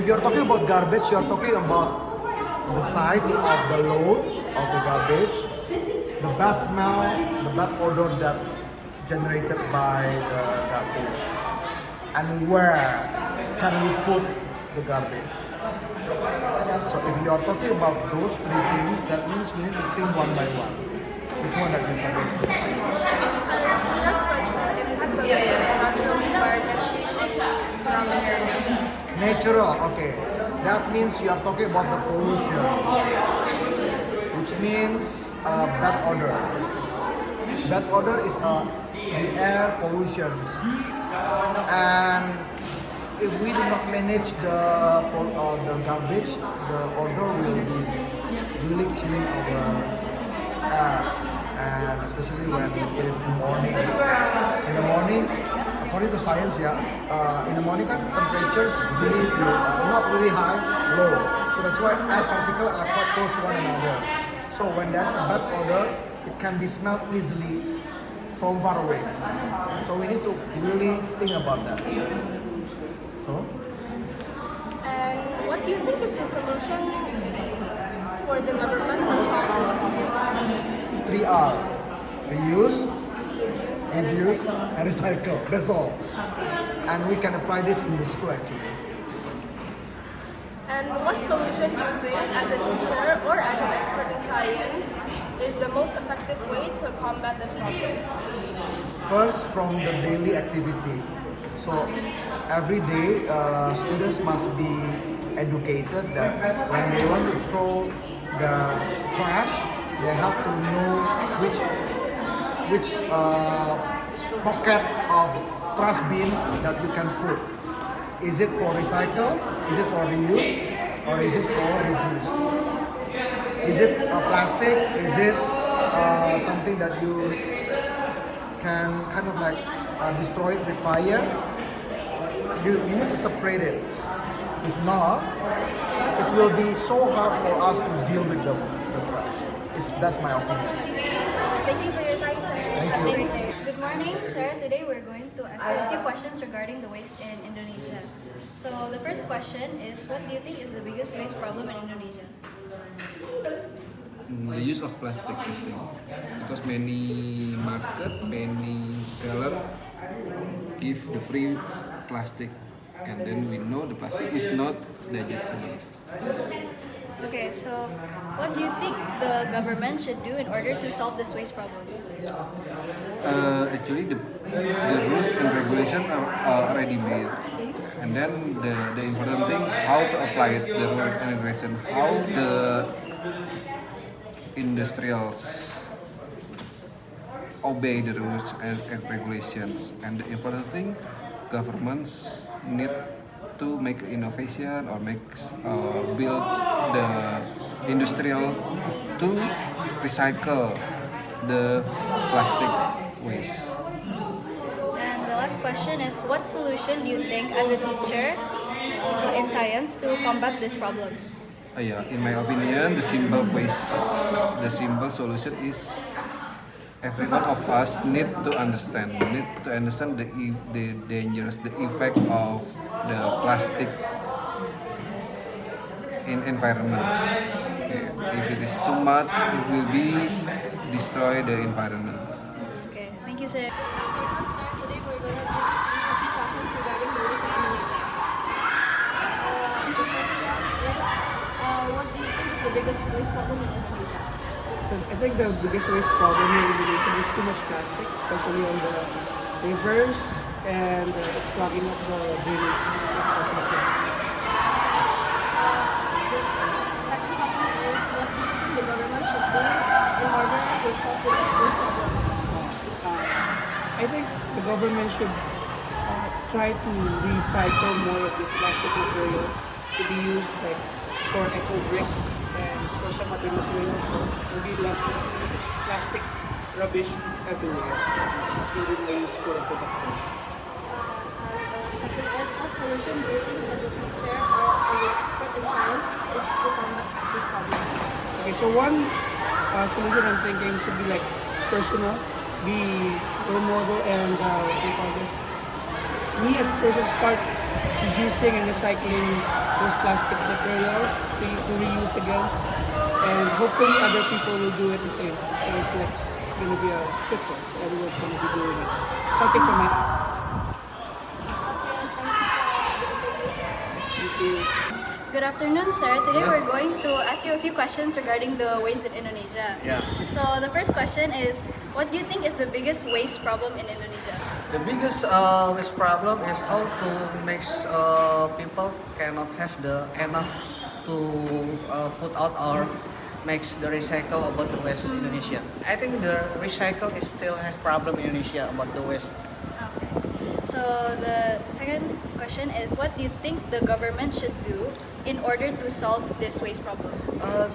if you're talking about garbage, you're talking about the size of the load of the garbage, the bad smell, the bad odor that generated by the garbage, and where can we put the garbage. So if you are talking about those three things, that means we need to think one by one. Which one that you suggest? Just like the impact of the natural environment surrounding area. Natural, okay. That means you are talking about the pollution, which means bad odor. Bad odor is the air pollution, and if we do not manage the garbage, the odor will be really killing our air, and especially when it is in the morning. In the morning, according to science, in the morning kan temperatures really low, not really high, low. So that's why air particles are quite close to one another. So when there's a bad odor, it can be smelled easily from far away. So we need to really think about that. So, And what do you think is the solution for the government to solve this problem? 3R: reuse, reduce, and recycle. That's all. And we can apply this in the school actually. And what solution do you think, as a teacher or as an expert in science, is the most effective way to combat this problem? First, from the daily activity. So every day, students must be educated that when they want to throw the trash, they have to know which pocket of trash bin that you can put. Is it for recycle? Is it for reuse? Or is it for reduce? Is it plastic? Is it something that you can kind of like destroy it with fire? You need to separate it. If not, it will be so hard for us to deal with the trash. That's my opinion. Thank you for your time, sir. Thank Have a you. great day. Good morning, sir. Today we're going to ask you a few questions regarding the waste in Indonesia. So the first question is, what do you think is the biggest waste problem in Indonesia? The use of plastic, I think. Because many market, many seller give the free plastic, and then we know the plastic is not digestible. Okay, so what do you think the government should do in order to solve this waste problem? Actually, the rules and regulation are already made, and then the important thing how to apply it, the rule and regulation, how the industrials obey the rules and regulations, and the important thing, governments need to make innovation or build the industrial to recycle the plastic waste. And the last question is, what solution do you think as a teacher in science to combat this problem? Yeah, in my opinion, the simple solution is every one of us need to understand the dangers, the effect of the plastic in environment. Okay. If it is too much, it will be destroy the environment. Okay, thank you, sir. Today we're going to ask a few questions regarding the waste in Indonesia. The first one is, what do you think is the biggest waste problem in Indonesia? So I think the biggest waste problem here in Indonesia is too much plastic, especially on the rivers, and it's clogging up the drainage system of the plants. Second question is, what do you think the government should do in order to solve this waste problem? I think the government should try to recycle more of these plastic materials to be used like for eco bricks and for some other materials, so maybe less plastic rubbish everywhere. It's really more useful and productive. The last question is, what solution do you think as a teacher or as an expert in science is to combat this problem? Okay, so one solution I'm thinking should be like personal, be role model, and what do you call this? Me as a person start reducing and recycling those plastic materials to reuse again. And hopefully other people will do it the same. So it's like going to be a trickle. So everyone's going to be doing it. Something for my Thank you. Good afternoon, sir. Today Yes. we're going to ask you a few questions regarding the waste in Indonesia. Yeah. So the first question is, what do you think is the biggest waste problem in Indonesia? The biggest waste problem is how to make people cannot have the enough to put out or makes the recycle about the waste in Indonesia. I think the recycle is still have problem in Indonesia about the waste. Okay. So the second question is, what do you think the government should do in order to solve this waste problem?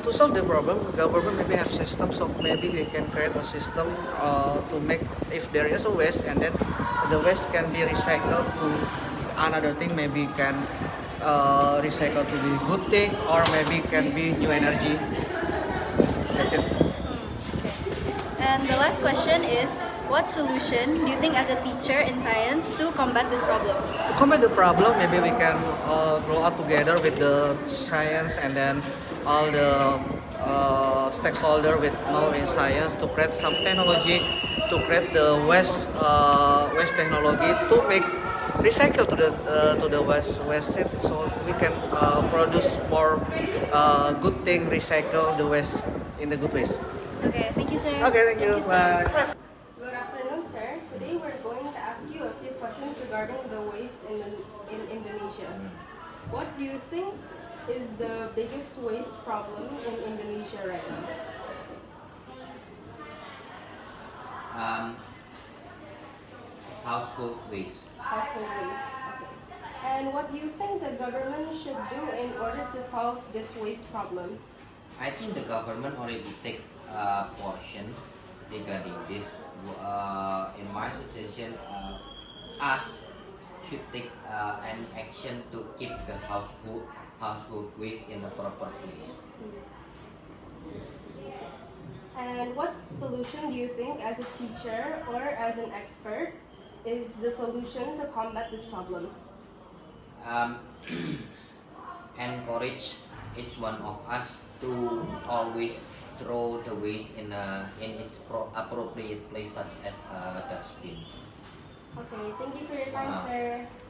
To solve the problem, government maybe have systems of maybe they can create a system to make if there is a waste and then the waste can be recycled to another thing, maybe can recycle to be good thing or maybe can be new energy. That's it. And the last question is, what solution do you think as a teacher in science to combat this problem? To combat the problem, maybe we can grow up together with the science and then all the stakeholder with know in science to create some technology to create the waste technology to make recycle to the waste it, so we can produce more good thing recycle the waste in the good ways. Okay, thank you, sir. Okay, thank you. sir. Bye. Good afternoon, sir. Today we're going to ask you a few questions regarding the waste in Indonesia. What do you think is the biggest waste problem in Indonesia right now? Household waste. Household waste. Okay. And what do you think the government should do in order to solve this waste problem? I think the government already take a portion regarding this. In my suggestion, us should take an action to keep the household waste in the proper place. And what solution do you think, as a teacher or as an expert, is the solution to combat this problem? Encourage each one of us to always throw the waste in its appropriate place, such as a dustbin. Okay, thank you for your time, sir.